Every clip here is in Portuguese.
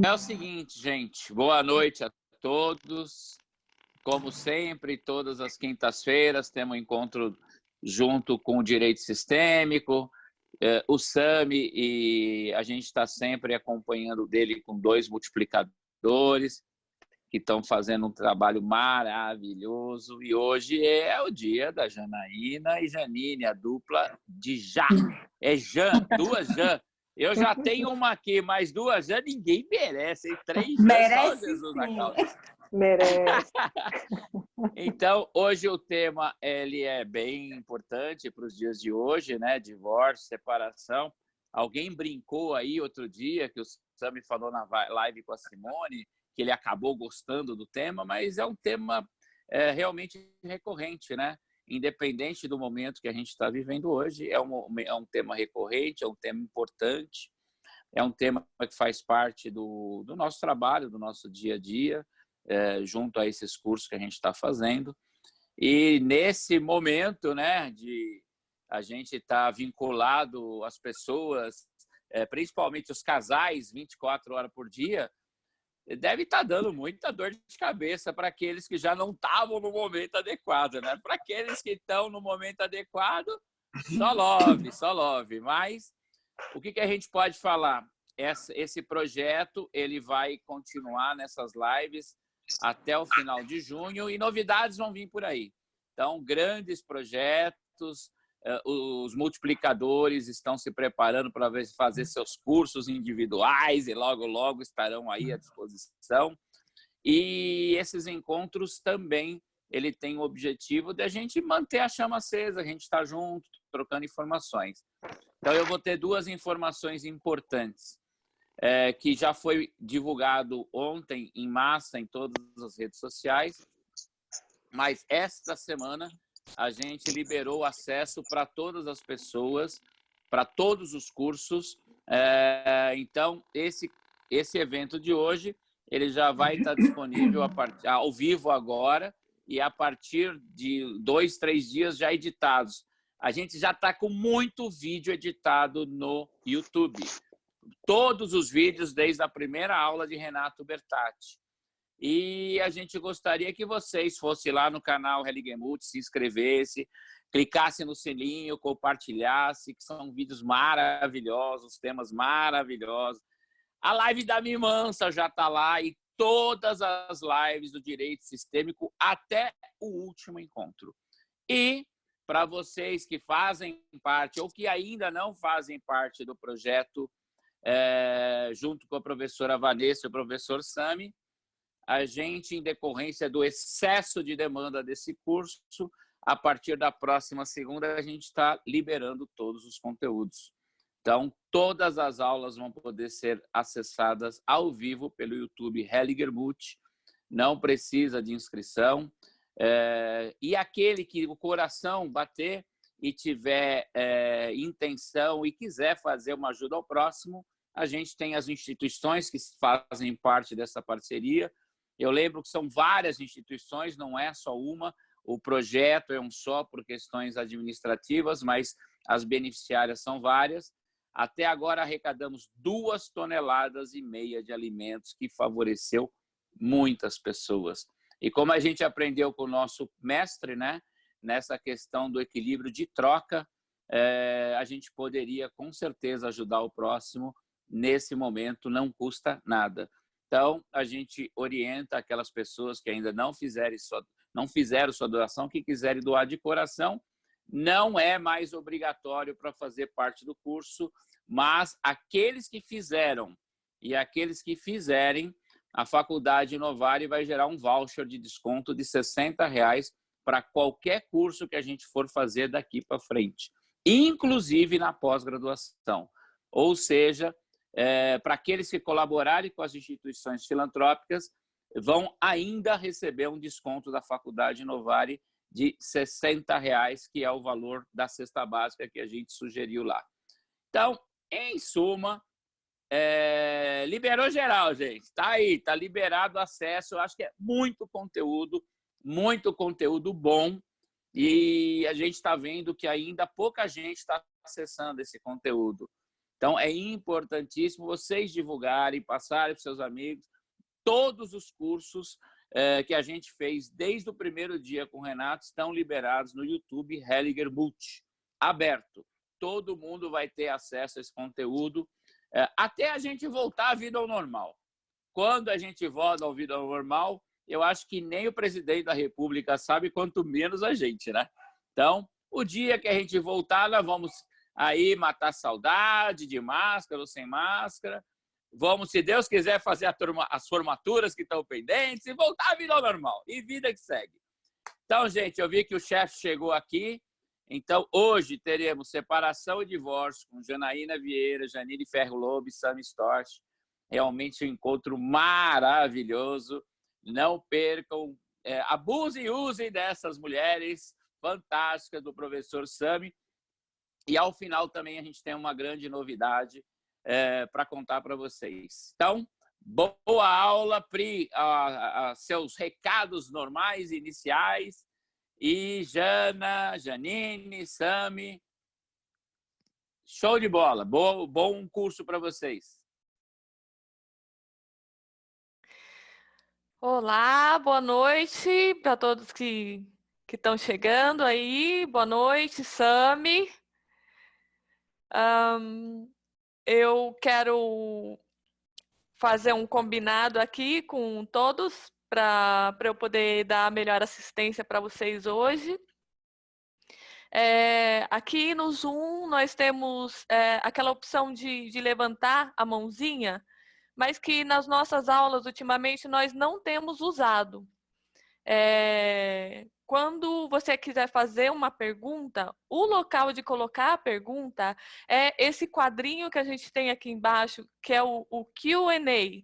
É o seguinte, gente. Boa noite a todos. Como sempre, todas as quintas-feiras temos um encontro junto com o Direito Sistêmico, o Sami, e a gente está sempre acompanhando dele com 2 multiplicadores que estão fazendo um trabalho maravilhoso. E hoje é o dia da Janaína e Janine, a dupla de Já. É Jan, 2 Jan. Eu já tenho uma aqui, mas 2 Jan ninguém merece. Hein? 3 Jan, merece, só Jesus sim. na causa. Merece. Então, hoje o tema ele é bem importante para os dias de hoje, né? Divórcio, separação. Alguém brincou aí outro dia, que o Sami falou na live com a Simone, que ele acabou gostando do tema, mas é um tema realmente recorrente, né? Independente do momento que a gente está vivendo hoje, é um tema recorrente, é um tema importante, é um tema que faz parte do nosso trabalho, do nosso dia a dia, junto a esses cursos que a gente está fazendo. E nesse momento, né, de a gente estar vinculado às pessoas, principalmente os casais, 24 horas por dia, deve estar dando muita dor de cabeça para aqueles que já não estavam no momento adequado, né? Para aqueles que estão no momento adequado, só love. Mas o que a gente pode falar? Esse projeto ele vai continuar nessas lives até o final de junho e novidades vão vir por aí. Então, grandes projetos, os multiplicadores estão se preparando para fazer seus cursos individuais e logo estarão aí à disposição. E esses encontros também ele tem o objetivo de a gente manter a chama acesa, a gente está junto, trocando informações. Então, eu vou ter 2 informações importantes. Que já foi divulgado ontem em massa em todas as redes sociais, mas esta semana a gente liberou acesso para todas as pessoas, para todos os cursos. Então, esse evento de hoje ele já vai estar disponível ao vivo agora e a partir de 2, 3 dias já editados. A gente já está com muito vídeo editado no YouTube. Todos os vídeos desde a primeira aula de Renato Bertatti. E a gente gostaria que vocês fossem lá no canal Helligemut, se inscrevesse, clicasse no sininho, compartilhasse, que são vídeos maravilhosos, temas maravilhosos. A live da Mimança já está lá e todas as lives do Direito Sistêmico até o último encontro. E para vocês que fazem parte ou que ainda não fazem parte do projeto, junto com a professora Vanessa e o professor Sami, a gente, em decorrência do excesso de demanda desse curso, a partir da próxima segunda, a gente está liberando todos os conteúdos. Então, todas as aulas vão poder ser acessadas ao vivo pelo YouTube Helligemut, não precisa de inscrição. E aquele que o coração bater e tiver intenção e quiser fazer uma ajuda ao próximo, a gente tem as instituições que fazem parte dessa parceria. Eu lembro que são várias instituições, não é só uma. O projeto é um só por questões administrativas, mas as beneficiárias são várias. Até agora arrecadamos 2,5 toneladas de alimentos, que favoreceu muitas pessoas. E como a gente aprendeu com o nosso mestre, né, nessa questão do equilíbrio de troca, a gente poderia com certeza ajudar o próximo. Nesse momento não custa nada. Então, a gente orienta aquelas pessoas que ainda não fizeram sua doação, que quiserem doar de coração. Não é mais obrigatório para fazer parte do curso, mas aqueles que fizeram e aqueles que fizerem, a Faculdade Novare vai gerar um voucher de desconto de R$60 para qualquer curso que a gente for fazer daqui para frente, inclusive na pós-graduação. Ou seja, para aqueles que colaborarem com as instituições filantrópicas, vão ainda receber um desconto da Faculdade Novare de R$60, que é o valor da cesta básica que a gente sugeriu lá. Então, em suma, liberou geral, gente. Está aí, está liberado o acesso. Eu acho que é muito conteúdo bom. E a gente está vendo que ainda pouca gente está acessando esse conteúdo. Então, é importantíssimo vocês divulgarem, passarem para os seus amigos todos os cursos que a gente fez desde o primeiro dia com o Renato estão liberados no YouTube Hellinger Multi, aberto. Todo mundo vai ter acesso a esse conteúdo até a gente voltar à vida ao normal. Quando a gente volta à vida ao normal, eu acho que nem o presidente da República sabe, quanto menos a gente, né? Então, o dia que a gente voltar, nós vamos aí matar saudade de máscara ou sem máscara. Vamos, se Deus quiser, fazer as formaturas que estão pendentes e voltar à vida ao normal. E vida que segue. Então, gente, eu vi que o chefe chegou aqui. Então, hoje teremos separação e divórcio com Janaína Vieira, Janine Ferro Lobo e Sami Storch. Realmente um encontro maravilhoso. Não percam, abusem e usem dessas mulheres fantásticas do professor Sami. E ao final também a gente tem uma grande novidade para contar para vocês. Então, boa aula, Pri, seus recados normais, iniciais. E Jana, Janine, Sami, show de bola. Bom curso para vocês. Olá, boa noite para todos que estão chegando aí. Boa noite, Sami. Eu quero fazer um combinado aqui com todos para eu poder dar a melhor assistência para vocês hoje. Aqui no Zoom nós temos aquela opção de levantar a mãozinha, mas que nas nossas aulas ultimamente nós não temos usado. Quando você quiser fazer uma pergunta, o local de colocar a pergunta é esse quadrinho que a gente tem aqui embaixo, que é o Q&A,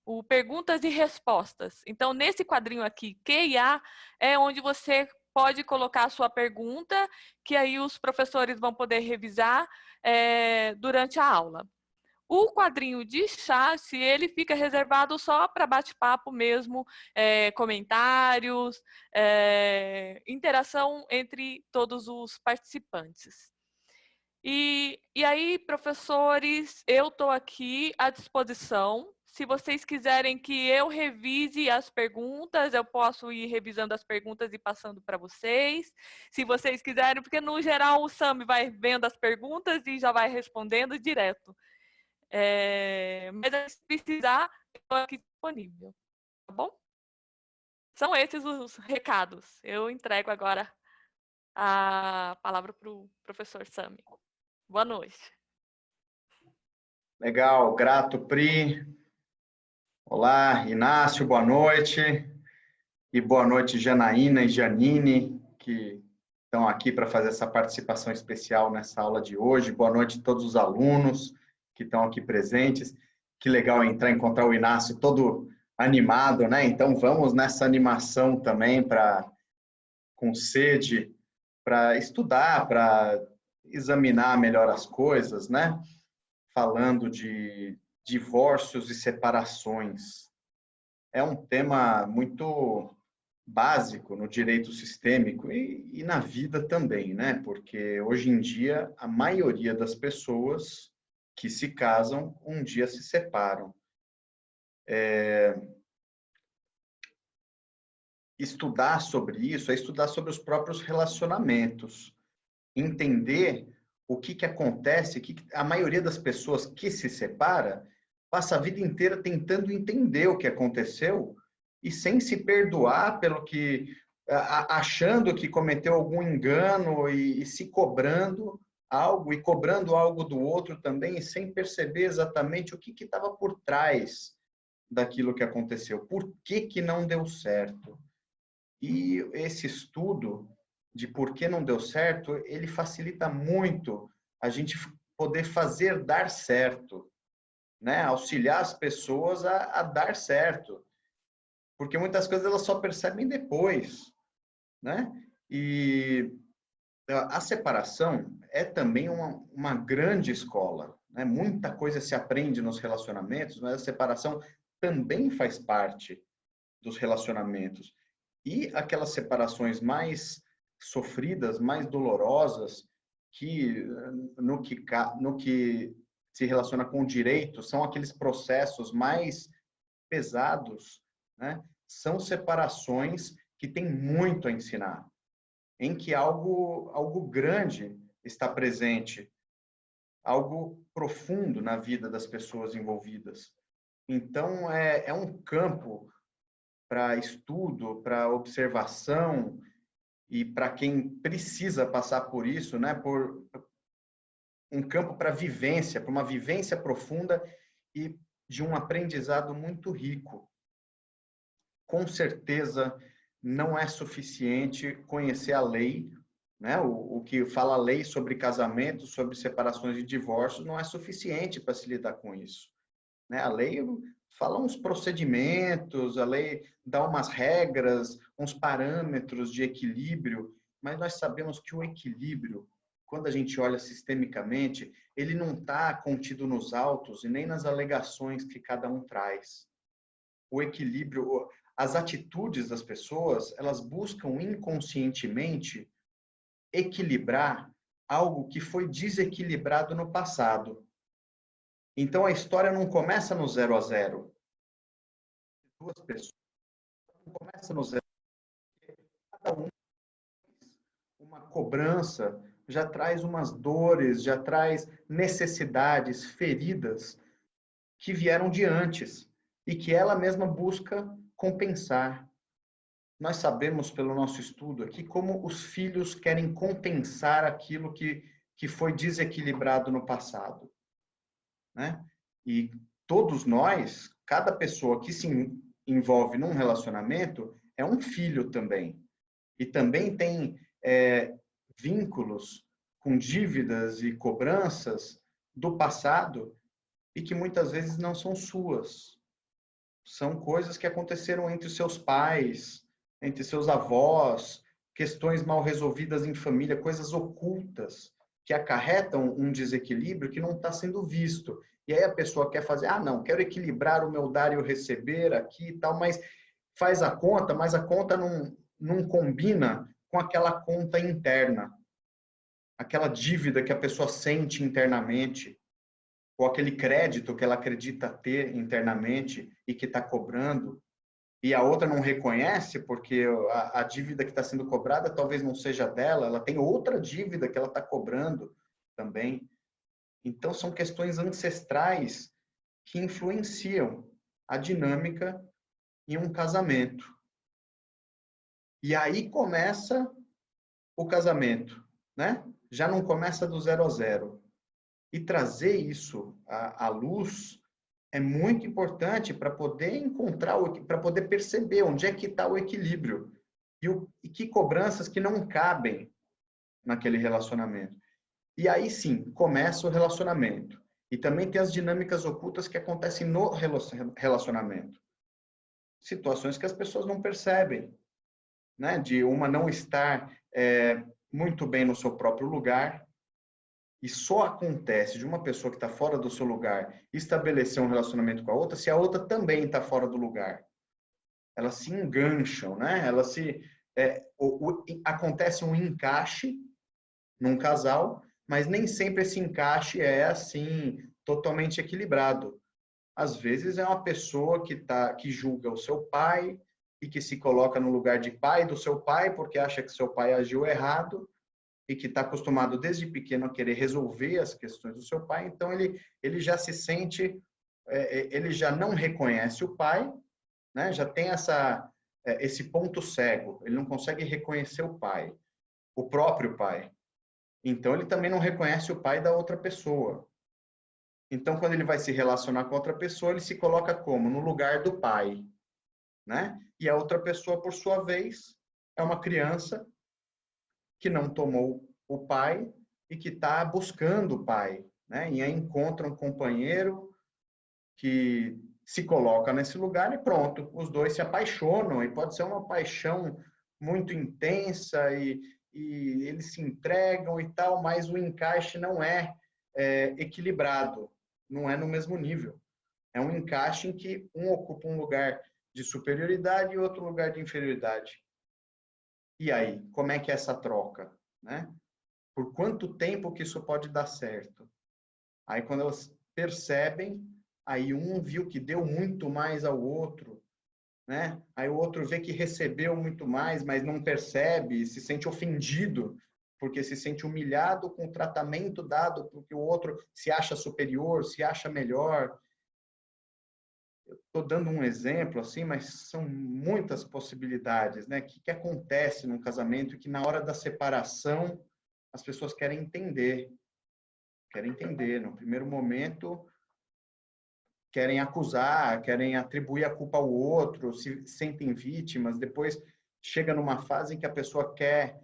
o perguntas e respostas. Então, nesse quadrinho aqui, Q&A, é onde você pode colocar a sua pergunta, que aí os professores vão poder revisar durante a aula. O quadrinho de chat, ele fica reservado só para bate-papo mesmo, comentários, interação entre todos os participantes. E aí, professores, eu estou aqui à disposição. Se vocês quiserem que eu revise as perguntas, eu posso ir revisando as perguntas e passando para vocês. Se vocês quiserem, porque no geral o Sami vai vendo as perguntas e já vai respondendo direto. Mas se precisar, eu estou aqui disponível, tá bom? São esses os recados. Eu entrego agora a palavra para o professor Sami. Boa noite. Legal, grato, Pri. Olá, Inácio, boa noite. E boa noite, Janaína e Janine, que estão aqui para fazer essa participação especial nessa aula de hoje. Boa noite a todos os alunos que estão aqui presentes. Que legal encontrar o Inácio todo animado, né? Então vamos nessa animação também com sede para estudar, para examinar melhor as coisas, né? Falando de divórcios e separações. É um tema muito básico no direito sistêmico e na vida também, né? Porque hoje em dia a maioria das pessoas que se casam, um dia se separam. Estudar sobre isso é estudar sobre os próprios relacionamentos, entender o que acontece, que a maioria das pessoas que se separa passa a vida inteira tentando entender o que aconteceu e sem se perdoar pelo que, achando que cometeu algum engano e se cobrando algo e cobrando algo do outro também, e sem perceber exatamente o que estava por trás daquilo que aconteceu, por que não deu certo. E esse estudo de por que não deu certo, ele facilita muito a gente poder fazer dar certo, né? Auxiliar as pessoas a dar certo. Porque muitas coisas elas só percebem depois, né? E a separação é também uma grande escola, né? Muita coisa se aprende nos relacionamentos, mas a separação também faz parte dos relacionamentos. E aquelas separações mais sofridas, mais dolorosas, que no que se relaciona com o direito, são aqueles processos mais pesados, né? São separações que têm muito a ensinar, em que algo grande está presente, algo profundo na vida das pessoas envolvidas. Então, é um campo para estudo, para observação, e para quem precisa passar por isso, né, por um campo para vivência, para uma vivência profunda e de um aprendizado muito rico. Com certeza não é suficiente conhecer a lei, né? O que fala a lei sobre casamento, sobre separações e divórcios, não é suficiente para se lidar com isso, né? A lei fala uns procedimentos, a lei dá umas regras, uns parâmetros de equilíbrio, mas nós sabemos que o equilíbrio, quando a gente olha sistemicamente, ele não está contido nos autos e nem nas alegações que cada um traz. O equilíbrio, as atitudes das pessoas, elas buscam inconscientemente equilibrar algo que foi desequilibrado no passado. Então, a história não começa no 0 a 0. Duas pessoas não começa no 0 a 0. Cada um uma cobrança já traz umas dores, já traz necessidades, feridas que vieram de antes e que ela mesma busca compensar. Nós sabemos pelo nosso estudo aqui como os filhos querem compensar aquilo que foi desequilibrado no passado, né? E todos nós, cada pessoa que se envolve num relacionamento é um filho também. E também tem vínculos com dívidas e cobranças do passado e que muitas vezes não são suas. São coisas que aconteceram entre seus pais, entre seus avós, questões mal resolvidas em família, coisas ocultas que acarretam um desequilíbrio que não está sendo visto. E aí a pessoa quer fazer, não, quero equilibrar o meu dar e o receber aqui e tal, mas faz a conta, mas a conta não combina com aquela conta interna, aquela dívida que a pessoa sente internamente, ou aquele crédito que ela acredita ter internamente e que está cobrando, e a outra não reconhece porque a dívida que está sendo cobrada talvez não seja dela, ela tem outra dívida que ela está cobrando também. Então, são questões ancestrais que influenciam a dinâmica em um casamento. E aí começa o casamento, né? Já não começa do 0 a 0. E trazer isso à luz é muito importante para poder encontrar, para poder perceber onde é que está o equilíbrio e que cobranças que não cabem naquele relacionamento. E aí sim, começa o relacionamento. E também tem as dinâmicas ocultas que acontecem no relacionamento. Situações que as pessoas não percebem, né? De uma não estar muito bem no seu próprio lugar. E só acontece de uma pessoa que está fora do seu lugar estabelecer um relacionamento com a outra se a outra também está fora do lugar. Elas se engancham, né? Acontece um encaixe num casal, mas nem sempre esse encaixe é assim totalmente equilibrado. Às vezes é uma pessoa que julga o seu pai e que se coloca no lugar de pai do seu pai porque acha que seu pai agiu errado e que está acostumado desde pequeno a querer resolver as questões do seu pai, então ele já se sente, ele já não reconhece o pai, né? Já tem esse ponto cego, ele não consegue reconhecer o pai, o próprio pai. Então ele também não reconhece o pai da outra pessoa. Então quando ele vai se relacionar com outra pessoa, ele se coloca como? No lugar do pai, né? E a outra pessoa, por sua vez, é uma criança que não tomou o pai e que está buscando o pai, né? E aí encontra um companheiro que se coloca nesse lugar e pronto, os dois se apaixonam e pode ser uma paixão muito intensa e eles se entregam e tal, mas o encaixe não é equilibrado, não é no mesmo nível. É um encaixe em que um ocupa um lugar de superioridade e outro lugar de inferioridade. E aí, como é que é essa troca, né? Por quanto tempo que isso pode dar certo? Aí, quando elas percebem, aí um viu que deu muito mais ao outro, né? Aí o outro vê que recebeu muito mais, mas não percebe, se sente ofendido, porque se sente humilhado com o tratamento dado, porque o outro se acha superior, se acha melhor. Eu estou dando um exemplo assim, mas são muitas possibilidades, né? Que acontece num casamento que na hora da separação as pessoas querem entender. Querem entender. No primeiro momento, querem acusar, querem atribuir a culpa ao outro, se sentem vítimas. Depois chega numa fase em que a pessoa quer,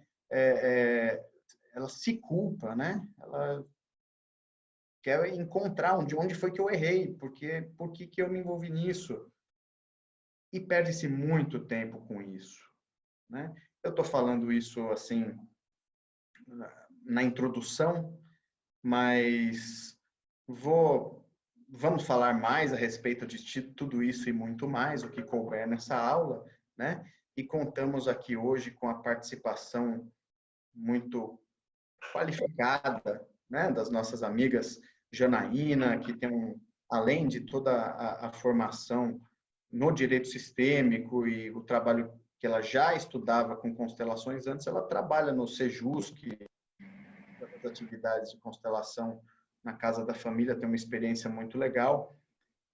ela se culpa, né? Ela quer encontrar onde foi que eu errei, por que eu me envolvi nisso? E perde-se muito tempo com isso, né? Eu estou falando isso assim na introdução, mas vamos falar mais a respeito de tudo isso e muito mais, o que couber nessa aula, né? E contamos aqui hoje com a participação muito qualificada, né, das nossas amigas Janaína, que tem além de toda a formação no direito sistêmico e o trabalho que ela já estudava com constelações antes, ela trabalha no Sejusc, as atividades de constelação na Casa da Família, tem uma experiência muito legal.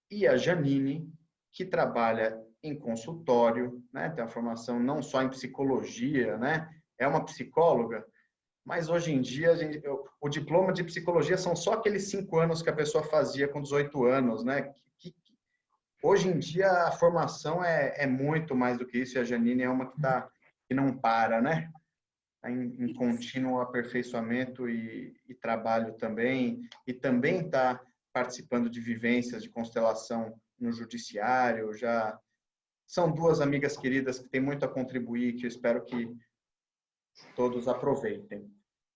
E a Janine, que trabalha em consultório, né? Tem uma formação não só em psicologia, né? É uma psicóloga, mas hoje em dia o diploma de psicologia são só aqueles 5 anos que a pessoa fazia com 18 anos, né? Hoje em dia a formação é muito mais do que isso, e a Janine é uma que não para, né? Em contínuo aperfeiçoamento e trabalho também, e também está participando de vivências de constelação no judiciário. Já são 2 amigas queridas que têm muito a contribuir, que eu espero que todos aproveitem.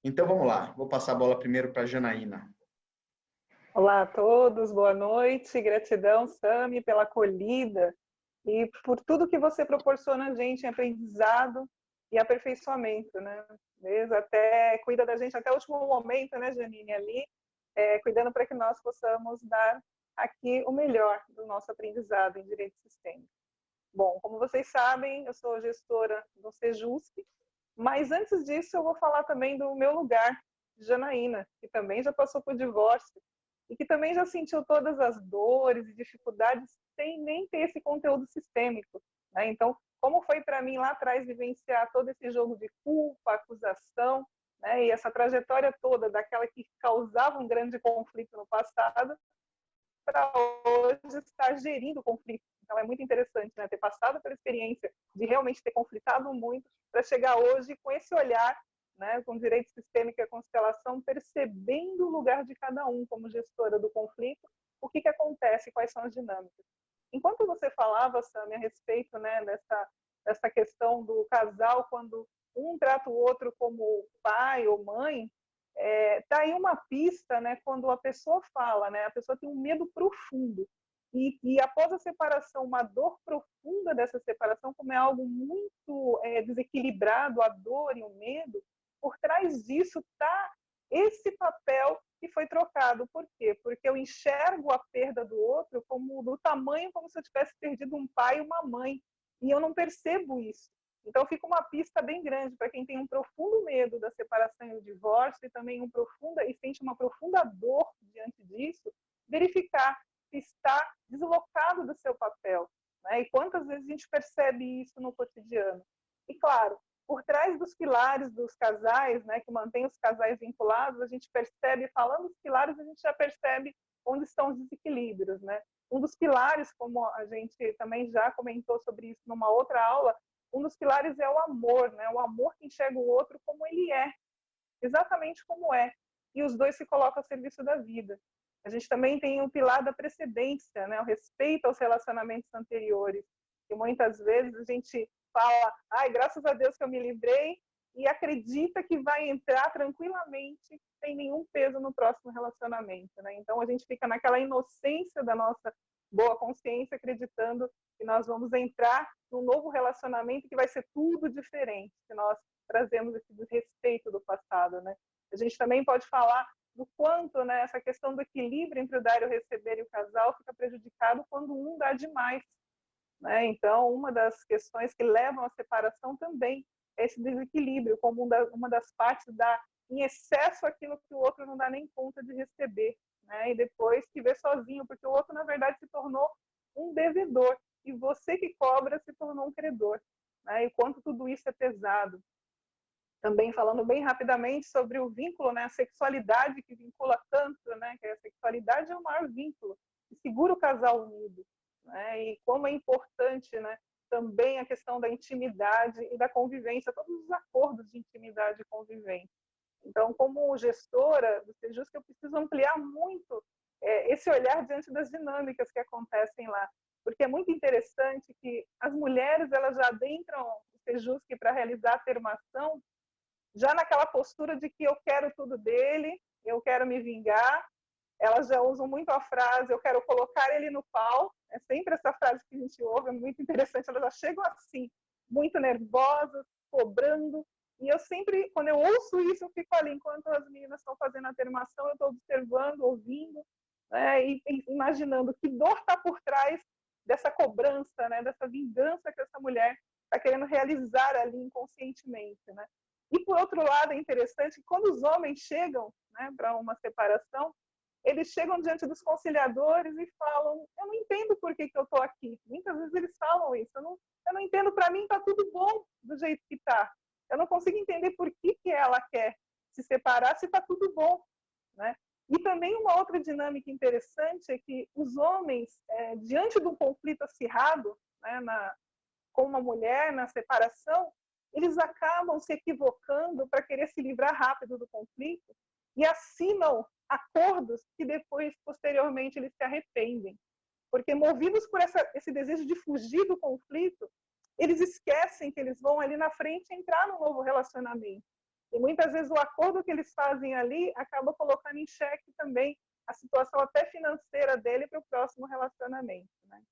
Então vamos lá, vou passar a bola primeiro para a Janaína. Olá a todos, boa noite, gratidão, Sami, pela acolhida e por tudo que você proporciona a gente em aprendizado e aperfeiçoamento, né? Mesmo até cuida da gente até o último momento, né, Janine, ali, cuidando para que nós possamos dar aqui o melhor do nosso aprendizado em direito sistêmico. Bom, como vocês sabem, eu sou gestora do Sejusc, mas antes disso eu vou falar também do meu lugar, Janaína, que também já passou por divórcio e que também já sentiu todas as dores e dificuldades sem nem ter esse conteúdo sistêmico, né? Então, como foi para mim lá atrás vivenciar todo esse jogo de culpa, acusação, né? E essa trajetória toda daquela que causava um grande conflito no passado, para hoje estar gerindo o conflito. Então é muito interessante, né, ter passado pela experiência de realmente ter conflitado muito para chegar hoje com esse olhar, né, com direito sistêmico e a constelação, percebendo o lugar de cada um como gestora do conflito, o que acontece, quais são as dinâmicas. Enquanto você falava, Sami, a respeito, né, dessa questão do casal, quando um trata o outro como pai ou mãe, tá aí uma pista, né, quando a pessoa fala, né, a pessoa tem um medo profundo e após a separação, uma dor profunda dessa separação, como é algo muito desequilibrado, a dor e o medo, por trás disso está esse papel que foi trocado. Por quê? Porque eu enxergo a perda do outro como do tamanho como se eu tivesse perdido um pai e uma mãe, e eu não percebo isso. Então, fica uma pista bem grande para quem tem um profundo medo da separação e do divórcio e também sente uma profunda dor diante disso, verificar se está deslocado do seu papel, né? E quantas vezes a gente percebe isso no cotidiano. E, claro, por trás dos pilares dos casais, né, que mantém os casais vinculados, a gente percebe, falando dos pilares, a gente já percebe onde estão os desequilíbrios, né? Um dos pilares, como a gente também já comentou sobre isso numa outra aula, um dos pilares é o amor, né? O amor que enxerga o outro como ele é, exatamente como é. E os dois se colocam a serviço da vida. A gente também tem o pilar da precedência, né? O respeito aos relacionamentos anteriores. E muitas vezes a gente fala, ai, graças a Deus que eu me livrei, e acredita que vai entrar tranquilamente, sem nenhum peso no próximo relacionamento, né? Então a gente fica naquela inocência da nossa boa consciência, acreditando que nós vamos entrar num novo relacionamento que vai ser tudo diferente, se nós trazemos esse desrespeito do passado, né? A gente também pode falar do quanto, né, essa questão do equilíbrio entre o dar e o receber e o casal fica prejudicado quando um dá demais, né? Então, uma das questões que levam à separação também é esse desequilíbrio, como uma das partes dá em excesso aquilo que o outro não dá nem conta de receber, né? E depois se vê sozinho, porque o outro, na verdade, se tornou um devedor, e você que cobra se tornou um credor, né? E quanto tudo isso é pesado. Também falando bem rapidamente sobre o vínculo, né, a sexualidade que vincula tanto, né, que a sexualidade é o maior vínculo que segura o casal unido, né, e como é importante, né, também a questão da intimidade e da convivência, todos os acordos de intimidade e convivência. Então, como gestora do Sejusc, eu preciso ampliar muito esse olhar diante das dinâmicas que acontecem lá, porque é muito interessante que as mulheres elas já adentram o Sejusc para realizar a termação já naquela postura de que eu quero tudo dele, eu quero me vingar. Elas já usam muito a frase, eu quero colocar ele no pau. É sempre essa frase que a gente ouve, é muito interessante. Elas já chegam assim, muito nervosas, cobrando. E eu sempre, quando eu ouço isso, eu fico ali, enquanto as meninas estão fazendo a termação, eu estou observando, ouvindo, né, e imaginando que dor está por trás dessa cobrança, né, dessa vingança que essa mulher está querendo realizar ali inconscientemente, né? E, por outro lado, é interessante que quando os homens chegam, né, para uma separação, eles chegam diante dos conciliadores e falam, eu não entendo por que eu estou aqui. Muitas vezes eles falam isso, eu não entendo, para mim está tudo bom do jeito que está. Eu não consigo entender por que ela quer se separar se está tudo bom, né? E também uma outra dinâmica interessante é que os homens, diante de um conflito acirrado, né, com uma mulher na separação, eles acabam se equivocando para querer se livrar rápido do conflito e assinam acordos que depois, posteriormente, eles se arrependem. Porque movidos por esse desejo de fugir do conflito, eles esquecem que eles vão ali na frente entrar num novo relacionamento. E muitas vezes o acordo que eles fazem ali acaba colocando em xeque também a situação até financeira dele para o próximo relacionamento, né?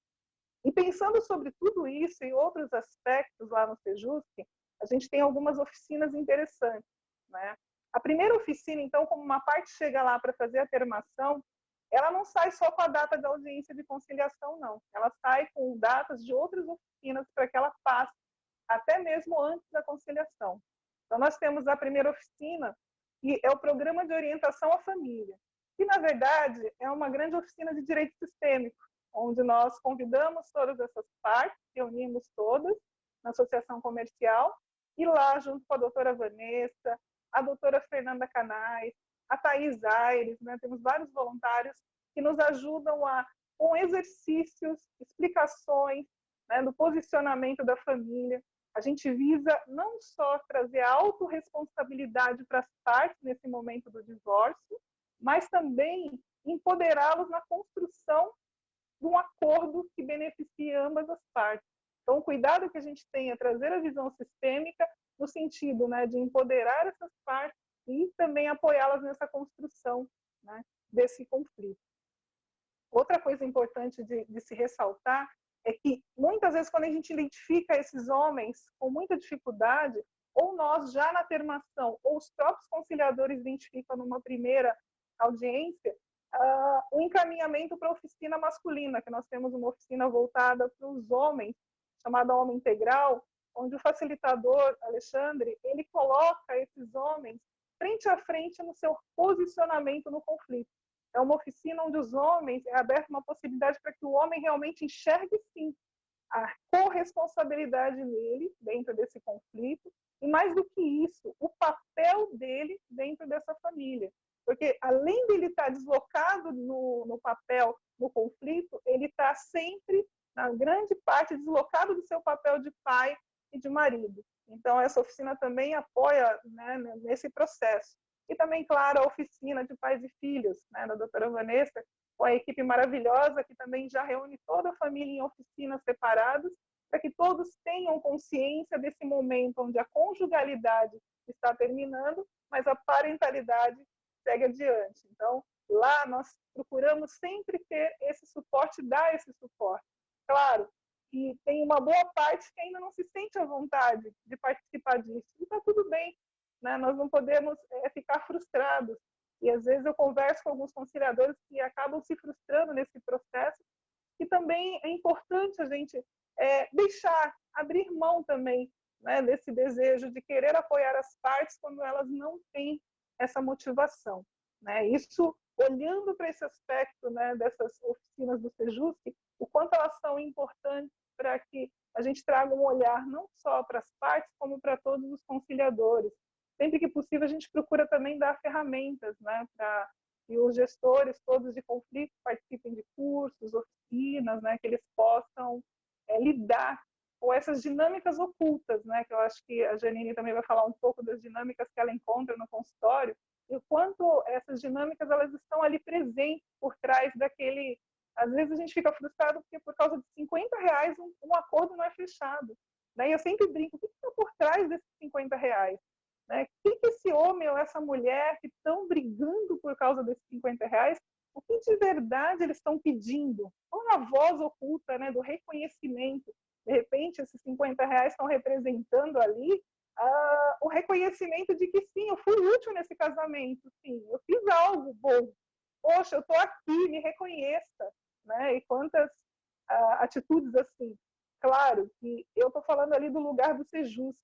E pensando sobre tudo isso e outros aspectos lá no Sejusc, a gente tem algumas oficinas interessantes, né? A primeira oficina, então, como uma parte chega lá para fazer a termação, ela não sai só com a data da audiência de conciliação, não. Ela sai com datas de outras oficinas para que ela passe até mesmo antes da conciliação. Então, nós temos a primeira oficina, que é o Programa de Orientação à Família, que, na verdade, é uma grande oficina de direito sistêmico, onde nós convidamos todas essas partes, reunimos todas na associação comercial, e lá, junto com a doutora Vanessa, a doutora Fernanda Canais, a Thaís Aires, né? Temos vários voluntários que nos ajudam com exercícios, explicações, né, do posicionamento da família. A gente visa não só trazer a autorresponsabilidade para as partes nesse momento do divórcio, mas também empoderá-los na construção de um acordo que beneficie ambas as partes. Então, o cuidado que a gente tem é trazer a visão sistêmica no sentido, né, de empoderar essas partes e também apoiá-las nessa construção, né, desse conflito. Outra coisa importante de se ressaltar é que, muitas vezes, quando a gente identifica esses homens com muita dificuldade, ou nós já na termação, ou os próprios conciliadores identificam numa primeira audiência, o encaminhamento para a oficina masculina, que nós temos uma oficina voltada para os homens, chamada Homem Integral, onde o facilitador, Alexandre, ele coloca esses homens frente a frente no seu posicionamento no conflito. É uma oficina onde os homens, é aberta uma possibilidade para que o homem realmente enxergue, sim, a corresponsabilidade dele dentro desse conflito, e mais do que isso, o papel dele dentro dessa família. Porque, além dele estar deslocado no papel, no conflito, ele está sempre, na grande parte, deslocado do seu papel de pai e de marido. Então, essa oficina também apoia, né, nesse processo. E também, claro, a oficina de pais e filhos, né, da doutora Vanessa, com a equipe maravilhosa, que também já reúne toda a família em oficinas separadas, para que todos tenham consciência desse momento onde a conjugalidade está terminando, mas a parentalidade segue adiante. Então, lá nós procuramos sempre ter esse suporte, dar esse suporte. Claro que tem uma boa parte que ainda não se sente à vontade de participar disso, e está tudo bem, né? Nós não podemos ficar frustrados. E E às vezes eu converso com alguns conciliadores que acabam se frustrando nesse processo, e também é importante a gente deixar, abrir mão também, né, desse desejo de querer apoiar as partes quando elas não têm essa motivação, né? Isso, olhando para esse aspecto, né, dessas oficinas do Sejusc, o quanto elas são importantes para que a gente traga um olhar não só para as partes, como para todos os conciliadores. Sempre que possível, a gente procura também dar ferramentas, né, para que os gestores todos de conflito participem de cursos, oficinas, né, que eles possam lidar com essas dinâmicas ocultas, né, que eu acho que a Janine também vai falar um pouco das dinâmicas que ela encontra no consultório, e o quanto essas dinâmicas elas estão ali presentes por trás daquele... Às vezes a gente fica frustrado porque por causa de R$50 um acordo não é fechado, né? E eu sempre brinco, o que está por trás desses R$50? Né? O que esse homem ou essa mulher que estão brigando por causa desses R$50, o que de verdade eles estão pedindo? Qual a voz oculta, né, do reconhecimento? De repente, esses R$50 estão representando ali o reconhecimento de que sim, eu fui útil nesse casamento, sim, eu fiz algo bom. Poxa, eu estou aqui, me reconheça. Né? E quantas atitudes assim. Claro que eu estou falando ali do lugar do Sejusc,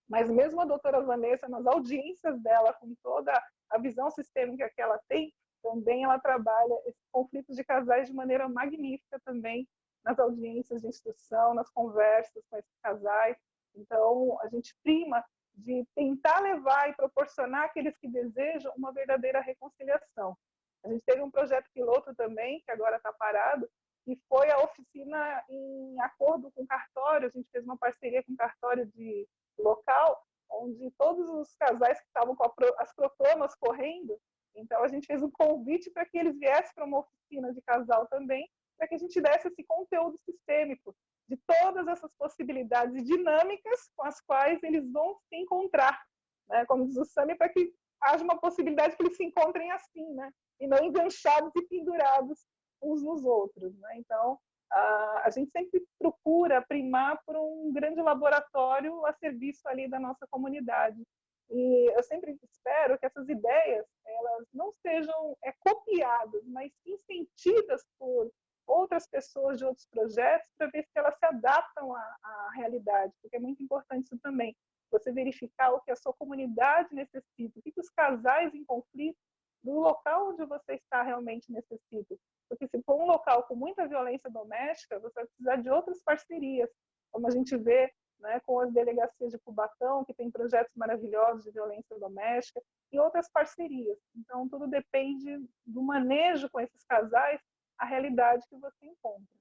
mas mesmo a doutora Vanessa, nas audiências dela, com toda a visão sistêmica que ela tem, também ela trabalha esses conflitos de casais de maneira magnífica também, nas audiências de instrução, nas conversas com esses casais. Então, a gente prima de tentar levar e proporcionar àqueles que desejam uma verdadeira reconciliação. A gente teve um projeto piloto também, que agora está parado, que foi a oficina em acordo com o cartório. A gente fez uma parceria com o cartório de local, onde todos os casais que estavam com as proclamas correndo, então a gente fez um convite para que eles viessem para uma oficina de casal também, para que a gente desse esse conteúdo sistêmico de todas essas possibilidades e dinâmicas com as quais eles vão se encontrar, né? Como diz o Sami, para que haja uma possibilidade que eles se encontrem assim, né? E não enganchados e pendurados uns nos outros, né? Então, a gente sempre procura primar por um grande laboratório a serviço ali da nossa comunidade. E eu sempre espero que essas ideias elas não sejam copiadas, mas sim sentidas por outras pessoas de outros projetos para ver se elas se adaptam à realidade, porque é muito importante isso também, você verificar o que a sua comunidade necessita, o que os casais em conflito do local onde você está realmente necessitam. Porque se for um local com muita violência doméstica, você vai precisar de outras parcerias, como a gente vê, né, com as delegacias de Cubatão, que tem projetos maravilhosos de violência doméstica, e outras parcerias. Então, tudo depende do manejo com esses casais, a realidade que você encontra.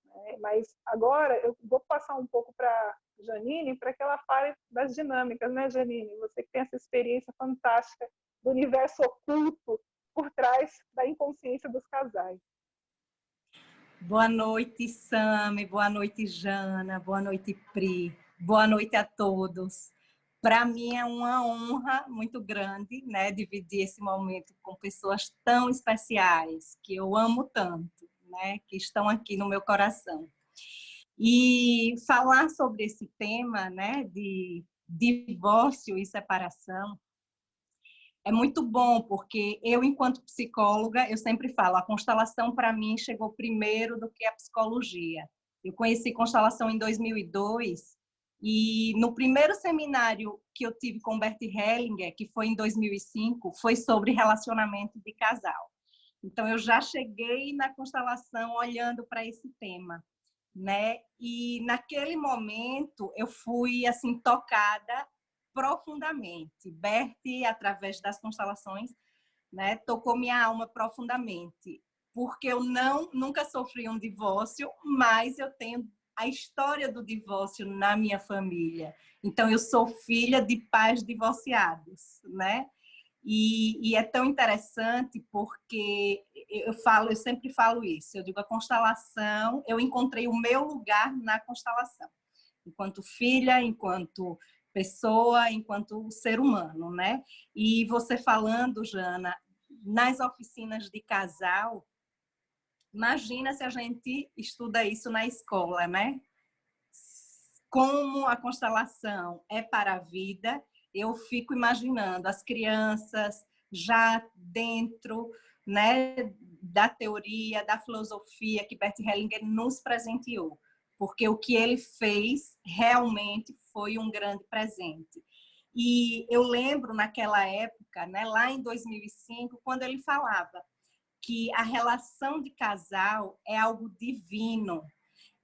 Né? Mas agora eu vou passar um pouco para a Janine, para que ela fale das dinâmicas, né, Janine? Você que tem essa experiência fantástica do universo oculto por trás da inconsciência dos casais. Boa noite, Sami. Boa noite, Jana. Boa noite, Pri. Boa noite a todos. Para mim é uma honra muito grande, né, dividir esse momento com pessoas tão especiais, que eu amo tanto, né, que estão aqui no meu coração. E falar sobre esse tema, né, de divórcio e separação, é muito bom, porque eu, enquanto psicóloga, eu sempre falo, a constelação, para mim, chegou primeiro do que a psicologia. Eu conheci constelação em 2002, e no primeiro seminário que eu tive com Bert Hellinger, que foi em 2005, foi sobre relacionamento de casal. Então, eu já cheguei na constelação olhando para esse tema, né? E, naquele momento, eu fui, assim, tocada profundamente. Bert, através das constelações, né, tocou minha alma profundamente, porque eu nunca sofri um divórcio, mas eu tenho a história do divórcio na minha família. Então, eu sou filha de pais divorciados, né? E é tão interessante porque eu sempre falo isso, eu digo, a constelação, eu encontrei o meu lugar na constelação, enquanto filha, enquanto pessoa, enquanto ser humano, né? E você falando, Jana, nas oficinas de casal, imagina se a gente estuda isso na escola, né? Como a constelação é para a vida, eu fico imaginando as crianças, já dentro, né, da teoria, da filosofia que Bert Hellinger nos presenteou, porque o que ele fez realmente foi um grande presente. E eu lembro naquela época, né, lá em 2005, quando ele falava que a relação de casal é algo divino,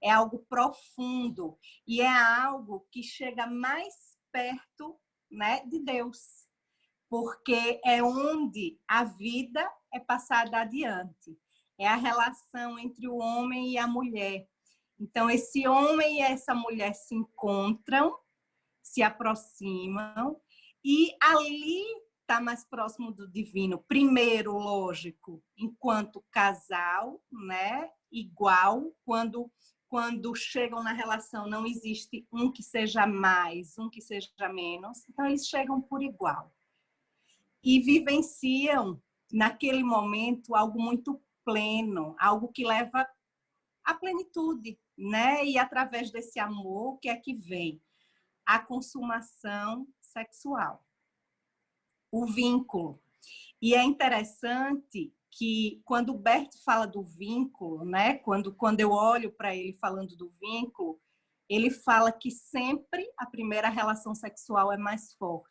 é algo profundo e é algo que chega mais perto, né, de Deus, porque é onde a vida é passada adiante. É a relação entre o homem e a mulher. Então, esse homem e essa mulher se encontram, se aproximam, e ali está mais próximo do divino. Primeiro, lógico, enquanto casal, né, igual, quando chegam na relação não existe um que seja mais, um que seja menos, então eles chegam por igual. E vivenciam, naquele momento, algo muito pleno, algo que leva à plenitude, né? E através desse amor, o que é que vem? A consumação sexual, o vínculo. E é interessante que quando o Bert fala do vínculo, né? Quando eu olho para ele falando do vínculo, ele fala que sempre a primeira relação sexual é mais forte.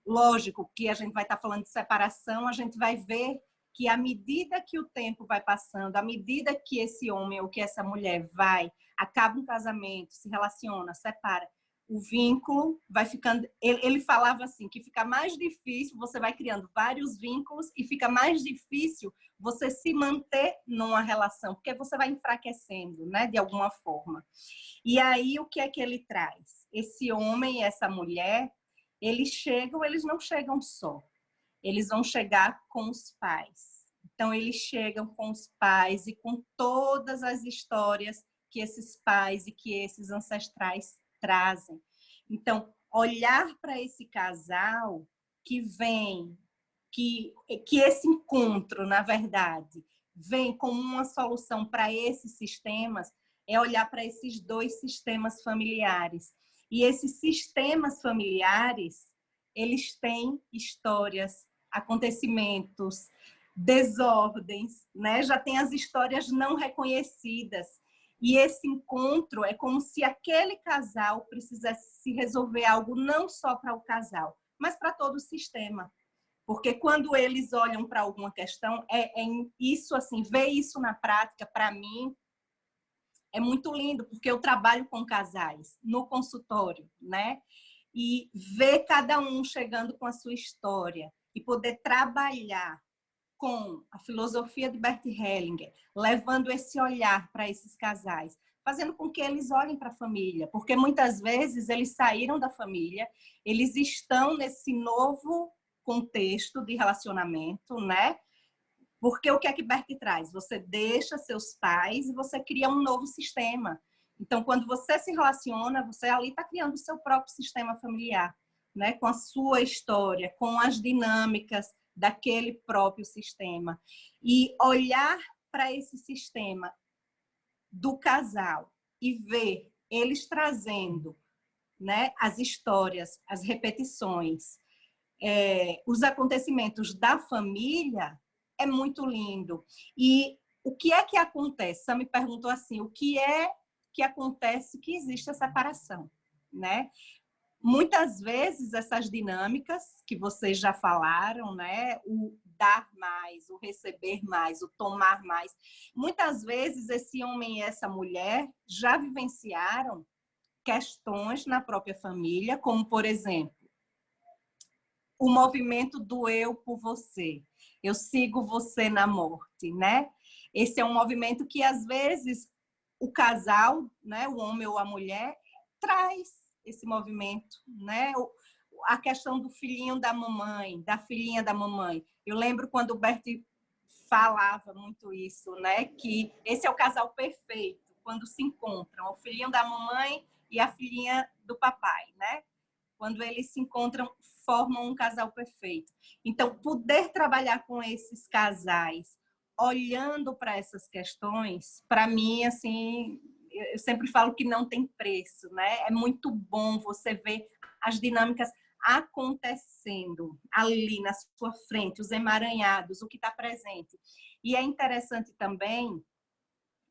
Lógico que a gente vai estar falando de separação, a gente vai ver que à medida que o tempo vai passando, à medida que esse homem ou que essa mulher acaba um casamento, se relaciona, separa, o vínculo vai ficando... Ele falava assim, que fica mais difícil, você vai criando vários vínculos e fica mais difícil você se manter numa relação, porque você vai enfraquecendo, né, de alguma forma. E aí, o que é que ele traz? Esse homem e essa mulher, eles não chegam só. Eles vão chegar com os pais. Então, eles chegam com os pais e com todas as histórias que esses pais e que esses ancestrais trazem. Então, olhar para esse casal que vem, que esse encontro, na verdade, vem como uma solução para esses sistemas, é olhar para esses dois sistemas familiares. E esses sistemas familiares, eles têm histórias, acontecimentos, desordens, né? Já tem as histórias não reconhecidas. E esse encontro é como se aquele casal precisasse se resolver algo não só para o casal, mas para todo o sistema. Porque quando eles olham para alguma questão, isso assim, ver isso na prática, para mim, é muito lindo, porque eu trabalho com casais no consultório, né? E ver cada um chegando com a sua história e poder trabalhar com a filosofia de Bert Hellinger, levando esse olhar para esses casais, fazendo com que eles olhem para a família, porque muitas vezes eles saíram da família, eles estão nesse novo contexto de relacionamento, né? Porque o que é que Bert traz? Você deixa seus pais e você cria um novo sistema. Então, quando você se relaciona, você ali está criando o seu próprio sistema familiar, né? Com a sua história, com as dinâmicas daquele próprio sistema. E olhar para esse sistema do casal e ver eles trazendo, né, as histórias, as repetições, os acontecimentos da família, é muito lindo. E o que é que acontece? Sam me perguntou assim, o que é que acontece que existe a separação, né? Muitas vezes essas dinâmicas que vocês já falaram, né? O dar mais, o receber mais, o tomar mais. Muitas vezes esse homem e essa mulher já vivenciaram questões na própria família, como, por exemplo, o movimento do eu por você. Eu sigo você na morte, né? Esse é um movimento que, às vezes, o casal, né, o homem ou a mulher, traz esse movimento, né? A questão do filhinho da mamãe, da filhinha da mamãe. Eu lembro quando o Bert falava muito isso, né? Que esse é o casal perfeito, quando se encontram, o filhinho da mamãe e a filhinha do papai, né? Quando eles se encontram, formam um casal perfeito. Então, poder trabalhar com esses casais, olhando para essas questões, para mim, assim, eu sempre falo que não tem preço, né? É muito bom você ver as dinâmicas acontecendo ali na sua frente, os emaranhados, o que está presente. E é interessante também,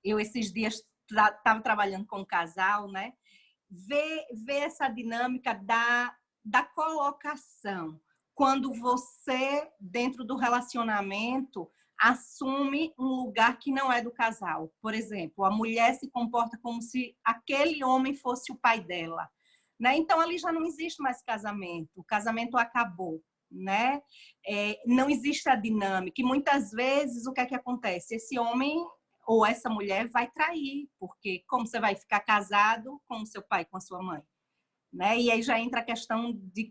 eu esses dias estava trabalhando com um casal, né? Ver essa dinâmica da colocação. Quando você, dentro do relacionamento, assume um lugar que não é do casal. Por exemplo, a mulher se comporta como se aquele homem fosse o pai dela, né? Então, ali já não existe mais casamento. O casamento acabou, né? Não existe a dinâmica. E muitas vezes, o que é que acontece? Esse homem ou essa mulher vai trair, porque como você vai ficar casado com o seu pai, com a sua mãe? Né? E aí já entra a questão de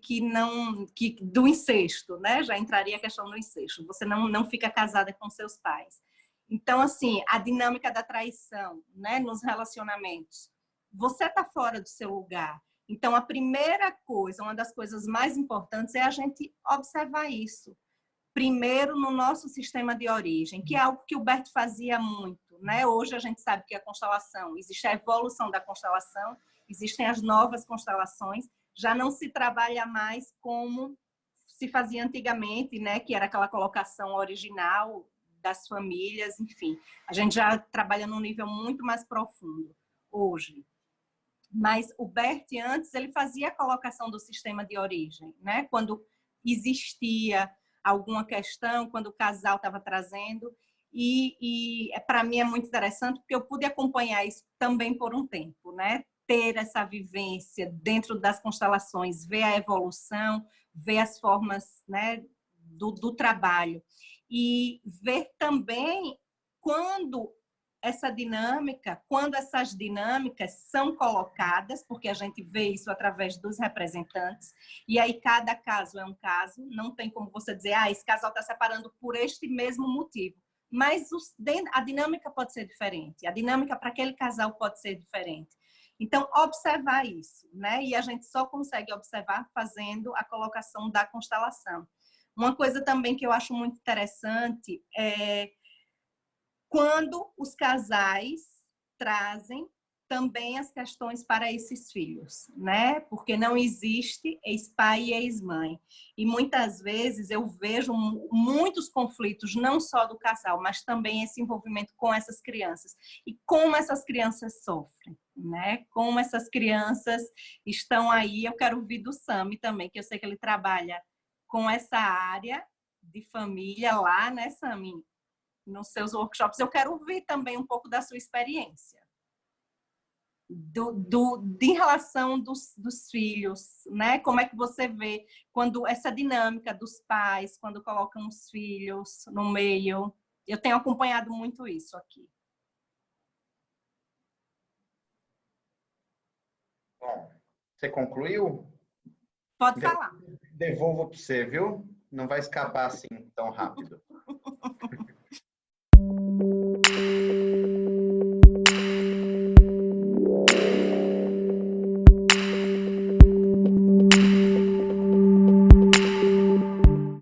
do incesto, né? Já entraria a questão do incesto. Você não fica casada com seus pais. Então, assim, a dinâmica da traição, né? Nos relacionamentos. Você está fora do seu lugar. Então, a primeira coisa, uma das coisas mais importantes é a gente observar isso. Primeiro, no nosso sistema de origem, que é algo que o Bert fazia muito, né? Hoje a gente sabe que a constelação, existe a evolução da constelação, existem as novas constelações, já não se trabalha mais como se fazia antigamente, né? Que era aquela colocação original das famílias, enfim. A gente já trabalha num nível muito mais profundo hoje. Mas o Bert, antes, ele fazia a colocação do sistema de origem, né? Quando existia alguma questão, quando o casal estava trazendo. E para mim é muito interessante, porque eu pude acompanhar isso também por um tempo, né? Ter essa vivência dentro das constelações, ver a evolução, ver as formas, né, do trabalho. E ver também quando essas dinâmicas são colocadas, porque a gente vê isso através dos representantes, e aí cada caso é um caso, não tem como você dizer, esse casal está separando por este mesmo motivo. Mas a dinâmica pode ser diferente, a dinâmica para aquele casal pode ser diferente. Então, observar isso, né? E a gente só consegue observar fazendo a colocação da constelação. Uma coisa também que eu acho muito interessante é quando os casais trazem também as questões para esses filhos, né? Porque não existe ex-pai e ex-mãe. E muitas vezes eu vejo muitos conflitos, não só do casal, mas também esse envolvimento com essas crianças. E como essas crianças sofrem, né? Como essas crianças estão aí. Eu quero ouvir do Sami também, que eu sei que ele trabalha com essa área de família lá, né, Sami? Nos seus workshops, eu quero ouvir também um pouco da sua experiência. Em relação dos filhos, né? Como é que você vê quando essa dinâmica dos pais, quando colocam os filhos no meio? Eu tenho acompanhado muito isso aqui. Bom, você concluiu? Pode falar. Devolvo para você, viu? Não vai escapar assim tão rápido.